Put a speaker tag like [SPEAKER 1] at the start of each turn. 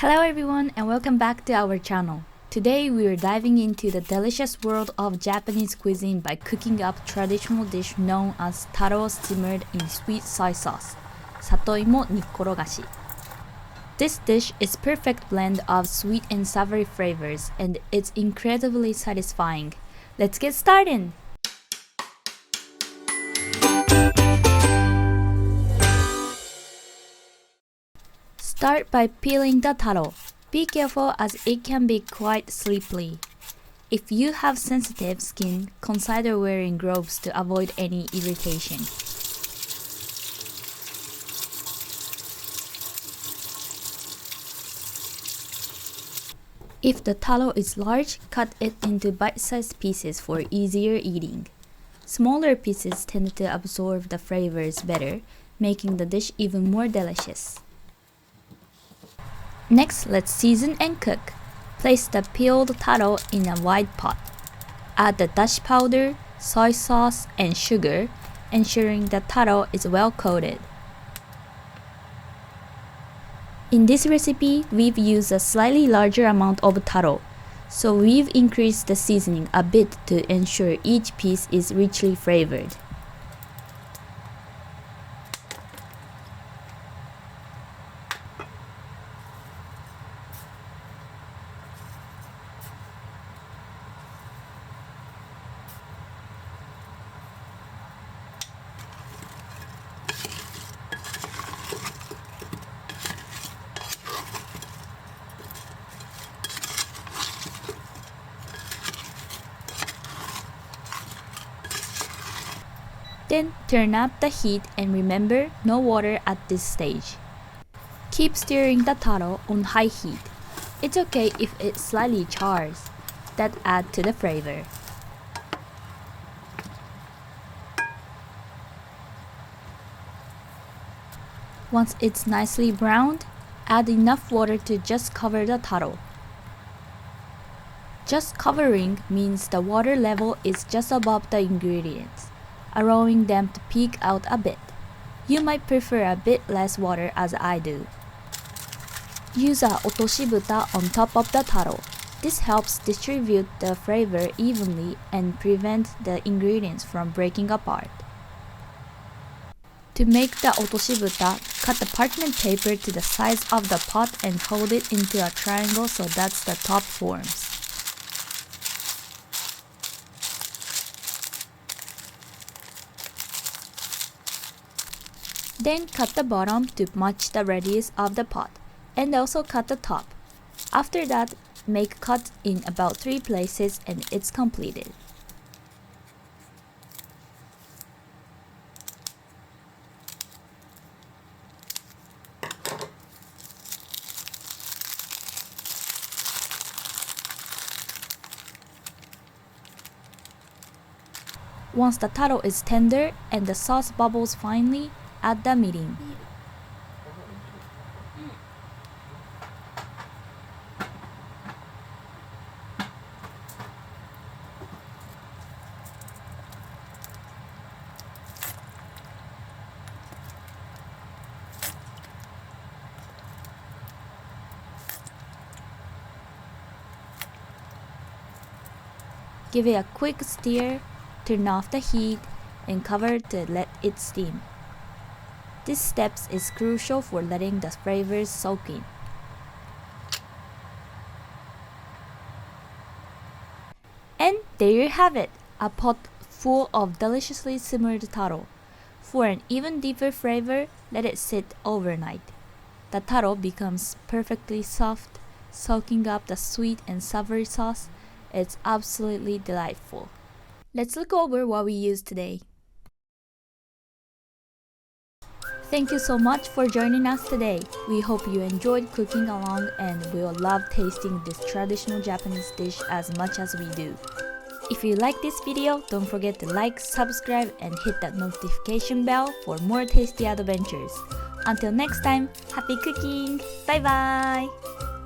[SPEAKER 1] Hello everyone and welcome back to our channel. Today we are diving into the delicious world of Japanese cuisine by cooking up traditional dish known as Taro Simmered in Sweet Soy Sauce, Satoimo Nikkorogashi. This dish is perfect blend of sweet and savory flavors and it's incredibly satisfying. Let's get started! Start by peeling the taro. Be careful as it can be quite slippery. If you have sensitive skin, consider wearing gloves to avoid any irritation. If the taro is large, cut it into bite-sized pieces for easier eating. Smaller pieces tend to absorb the flavors better, making the dish even more delicious. Next, let's season and cook. Place the peeled taro in a wide pot. Add the dashi powder, soy sauce, and sugar, ensuring the taro is well coated. In this recipe, we've used a slightly larger amount of taro, so we've increased the seasoning a bit to ensure each piece is richly flavored. Then turn up the heat and remember no water at this stage. Keep stirring the taro on high heat. It's okay if it slightly chars. That adds to the flavor. Once it's nicely browned, add enough water to just cover the taro. Just covering means the water level is just above the ingredients, allowing them to peek out a bit. You might prefer a bit less water as I do. Use a otoshibuta on top of the taro. This helps distribute the flavor evenly and prevent the ingredients from breaking apart. To make the otoshibuta, cut the parchment paper to the size of the pot and fold it into a triangle so that the top forms. Then cut the bottom to match the radius of the pot, and also cut the top. After that, make cuts in about 3 places and it's completed. Once the taro is tender and the sauce bubbles finely, add the mirin. Give it a quick stir, turn off the heat, and cover to let it steam. This step is crucial for letting the flavors soak in. And there you have it, a pot full of deliciously simmered taro. For an even deeper flavor, let it sit overnight. The taro becomes perfectly soft, soaking up the sweet and savory sauce. It's absolutely delightful. Let's look over what we used today. Thank you so much for joining us today. We hope you enjoyed cooking along and will love tasting this traditional Japanese dish as much as we do. If you like this video, don't forget to like, subscribe, and hit that notification bell for more tasty adventures. Until next time, happy cooking! Bye bye!